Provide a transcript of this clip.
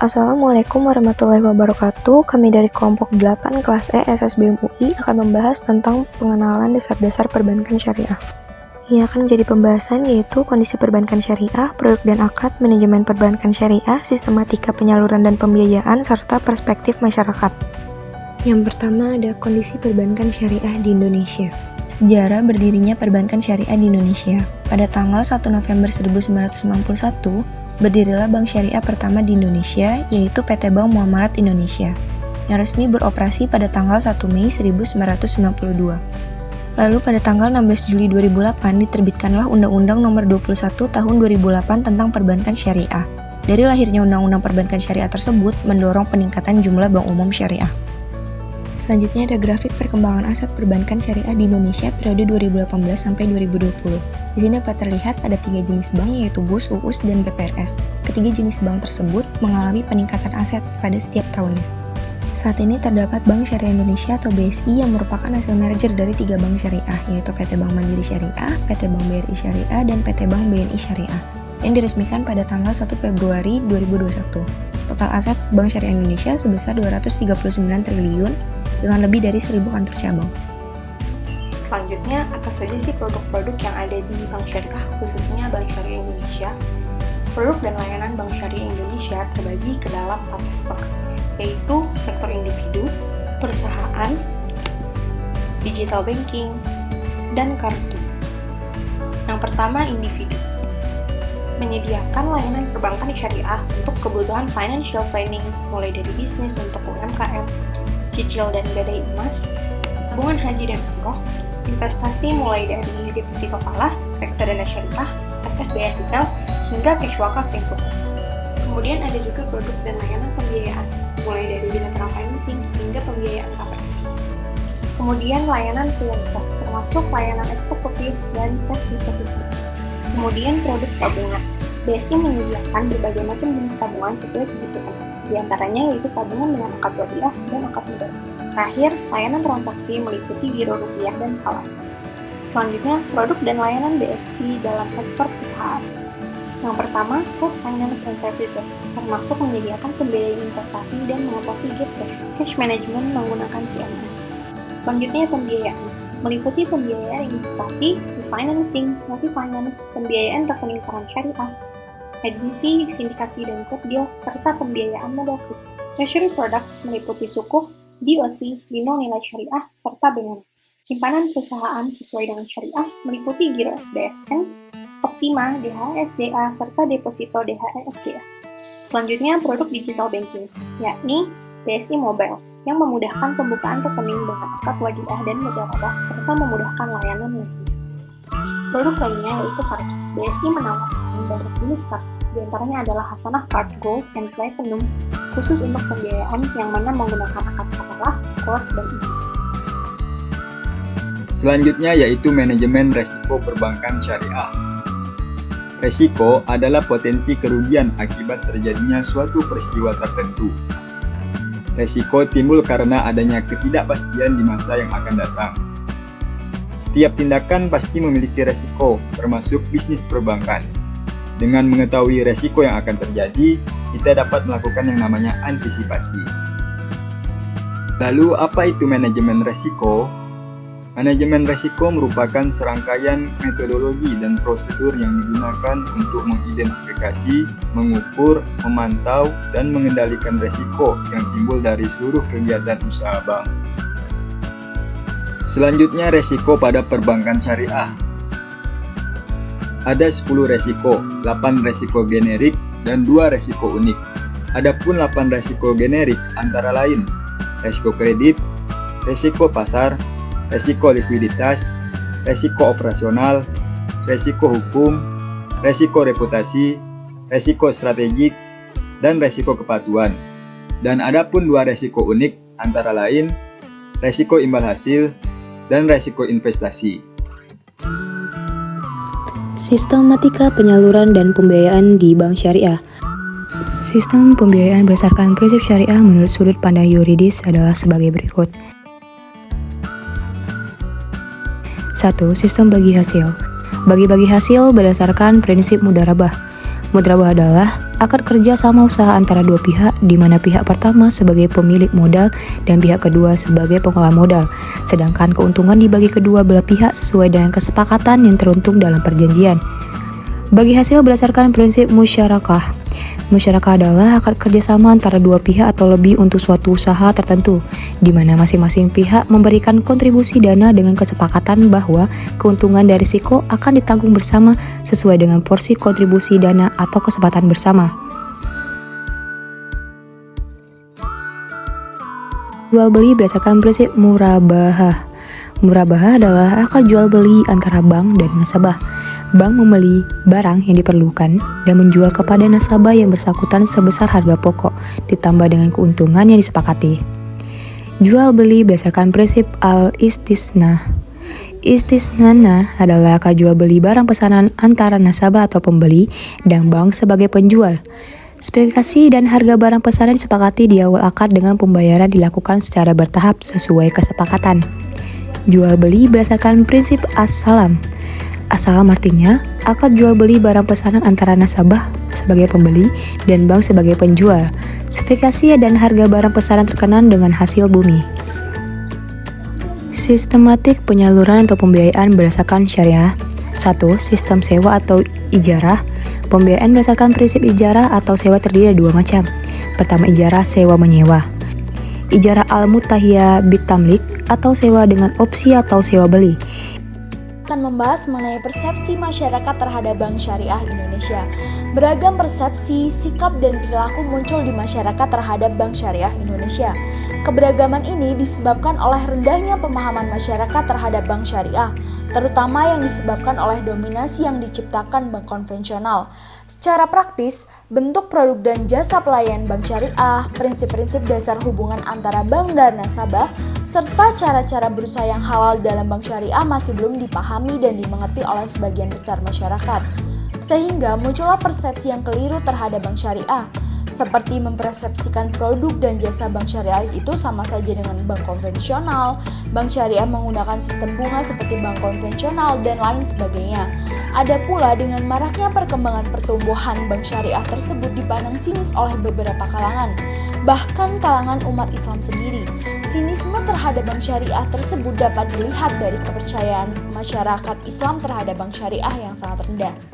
Assalamualaikum warahmatullahi wabarakatuh. Kami dari kelompok 8 kelas E SSBM UI akan membahas tentang pengenalan dasar-dasar perbankan syariah. Yang akan menjadi pembahasan yaitu kondisi perbankan syariah, produk dan akad, manajemen perbankan syariah, sistematika penyaluran dan pembiayaan, serta perspektif masyarakat. Yang pertama ada kondisi perbankan syariah di Indonesia. Sejarah berdirinya perbankan syariah di Indonesia. Pada tanggal 1 November 1991, berdirilah bank syariah pertama di Indonesia, yaitu PT Bank Muamalat Indonesia, yang resmi beroperasi pada tanggal 1 Mei 1992. Lalu pada tanggal 16 Juli 2008 diterbitkanlah Undang-Undang Nomor 21 Tahun 2008 tentang Perbankan Syariah. Dari lahirnya Undang-Undang Perbankan Syariah tersebut mendorong peningkatan jumlah bank umum syariah. Selanjutnya ada grafik perkembangan aset perbankan syariah di Indonesia periode 2018 sampai 2020. Di sini dapat terlihat ada 3 jenis bank yaitu BUS, UUS, dan BPRS. Ketiga jenis bank tersebut mengalami peningkatan aset pada setiap tahunnya. Saat ini terdapat Bank Syariah Indonesia atau BSI yang merupakan hasil merger dari 3 bank syariah yaitu PT Bank Mandiri Syariah, PT Bank BRI Syariah, dan PT Bank BNI Syariah yang diresmikan pada tanggal 1 Februari 2021. Total aset Bank Syariah Indonesia sebesar 239 triliun dengan lebih dari 1.000 kantor cabang. Selanjutnya, apa saja sih produk-produk yang ada di Bank Syariah, khususnya Bank Syariah Indonesia? Produk dan layanan Bank Syariah Indonesia terbagi ke dalam 4 sektor, yaitu sektor individu, perusahaan, digital banking, dan kartu. Yang pertama, individu. Menyediakan layanan perbankan syariah untuk kebutuhan financial planning, mulai dari bisnis untuk UMKM, cicil dan gadai emas, tabungan haji dan umroh, investasi mulai dari deposito falas, reksadana syariah, SSBN retail, hingga cash wakaf yang sukuk. Kemudian ada juga produk dan layanan pembiayaan, mulai dari bilateral financing hingga pembiayaan KPR. Kemudian layanan prioritas, termasuk layanan eksekutif dan safe deposit. Kemudian produk tabungan. BSI menyediakan berbagai macam jenis tabungan sesuai kebutuhan. Di antaranya yaitu tabungan dengan akad rupiah dan akad negara. Terakhir, layanan transaksi meliputi giro rupiah dan falas. Selanjutnya, produk dan layanan BSI dalam sektor perusahaan. Yang pertama, Food Finance and Services, termasuk menyediakan pembiayaan investasi dan mengatasi gap cash management menggunakan CMS. Selanjutnya, pembiayaan, meliputi pembiayaan investasi, refinancing, multi-finance, pembiayaan rekening koran syariah, agensi, sindikasi dan code deal, serta pembiayaan modal kredit. Treasury products meliputi sukuk, DOC, lindung nilai syariah, serta BNS. Simpanan perusahaan sesuai dengan syariah meliputi giro SDSN, Optima, DHSDA, serta deposito DHSDA. Selanjutnya produk digital banking, yakni BSI Mobile, yang memudahkan pembukaan rekening dengan akad wadiah dan mudarabah, serta memudahkan layanan lainnya. Produk lainnya yaitu kartu. BSI menawarkan banyak jenis kartu. Di antaranya adalah Hasanah Card Gold and Platinum, khusus untuk pembiayaan yang mana menggunakan akad katalah, Gold, dan IMI. Selanjutnya yaitu manajemen resiko perbankan syariah. Resiko adalah potensi kerugian akibat terjadinya suatu peristiwa tertentu. Resiko timbul karena adanya ketidakpastian di masa yang akan datang. Setiap tindakan pasti memiliki resiko, termasuk bisnis perbankan. Dengan mengetahui resiko yang akan terjadi, kita dapat melakukan yang namanya antisipasi. Lalu, apa itu manajemen resiko? Manajemen resiko merupakan serangkaian metodologi dan prosedur yang digunakan untuk mengidentifikasi, mengukur, memantau, dan mengendalikan resiko yang timbul dari seluruh kegiatan usaha bank. Selanjutnya, resiko pada perbankan syariah. Ada 10 resiko, 8 resiko generik, dan 2 resiko unik. Adapun 8 resiko generik antara lain resiko kredit, resiko pasar, resiko likuiditas, resiko operasional, resiko hukum, resiko reputasi, resiko strategik, dan resiko kepatuhan. Dan adapun 2 resiko unik antara lain resiko imbal hasil dan resiko investasi. Sistematika penyaluran dan pembiayaan di Bank Syariah. Sistem pembiayaan berdasarkan prinsip syariah menurut sudut pandang yuridis adalah sebagai berikut. 1. Sistem bagi hasil. Bagi-bagi hasil berdasarkan prinsip mudarabah. Mudarabah adalah akad kerja sama usaha antara dua pihak, di mana pihak pertama sebagai pemilik modal dan pihak kedua sebagai pengelola modal, sedangkan keuntungan dibagi kedua belah pihak sesuai dengan kesepakatan yang teruntung dalam perjanjian. Bagi hasil berdasarkan prinsip musyarakah. Musyarakah adalah akad kerjasama antara dua pihak atau lebih untuk suatu usaha tertentu, di mana masing-masing pihak memberikan kontribusi dana dengan kesepakatan bahwa keuntungan dari risiko akan ditanggung bersama sesuai dengan porsi kontribusi dana atau kesepakatan bersama. Jual beli berdasarkan prinsip murabahah. Murabahah adalah akad jual beli antara bank dan nasabah. Bank membeli barang yang diperlukan dan menjual kepada nasabah yang bersangkutan sebesar harga pokok, ditambah dengan keuntungan yang disepakati. Jual beli berdasarkan prinsip al-istisna. Istisna adalah akad jual beli barang pesanan antara nasabah atau pembeli dan bank sebagai penjual. Spesifikasi dan harga barang pesanan disepakati di awal akad dengan pembayaran dilakukan secara bertahap sesuai kesepakatan. Jual beli berdasarkan prinsip as-salam. As-salam artinya akad jual beli barang pesanan antara nasabah sebagai pembeli dan bank sebagai penjual. Spesifikasi dan harga barang pesanan terkenal dengan hasil bumi. Sistematik penyaluran atau pembiayaan berdasarkan syariah. 1. Sistem sewa atau ijarah. Pembiayaan berdasarkan prinsip ijarah atau sewa terdiri dari dua macam. Pertama, ijarah sewa menyewa. Ijarah al-mutahiyah bitamlik atau sewa dengan opsi atau sewa beli. Akan membahas mengenai persepsi masyarakat terhadap Bank Syariah Indonesia. Beragam persepsi, sikap, dan perilaku muncul di masyarakat terhadap Bank Syariah Indonesia. Keberagaman ini disebabkan oleh rendahnya pemahaman masyarakat terhadap Bank Syariah, terutama yang disebabkan oleh dominasi yang diciptakan bank konvensional. Secara praktis, bentuk produk dan jasa pelayanan Bank Syariah, prinsip-prinsip dasar hubungan antara bank dan nasabah, serta cara-cara berusaha yang halal dalam Bank Syariah masih belum dipahami dan dimengerti oleh sebagian besar masyarakat. Sehingga muncullah persepsi yang keliru terhadap Bank Syariah, seperti mempersepsikan produk dan jasa Bank Syariah itu sama saja dengan bank konvensional, Bank Syariah menggunakan sistem bunga seperti bank konvensional, dan lain sebagainya. Ada pula dengan maraknya perkembangan pertumbuhan Bank Syariah tersebut dipandang sinis oleh beberapa kalangan, bahkan kalangan umat Islam sendiri. Sinisme terhadap Bank Syariah tersebut dapat dilihat dari kepercayaan masyarakat Islam terhadap Bank Syariah yang sangat rendah.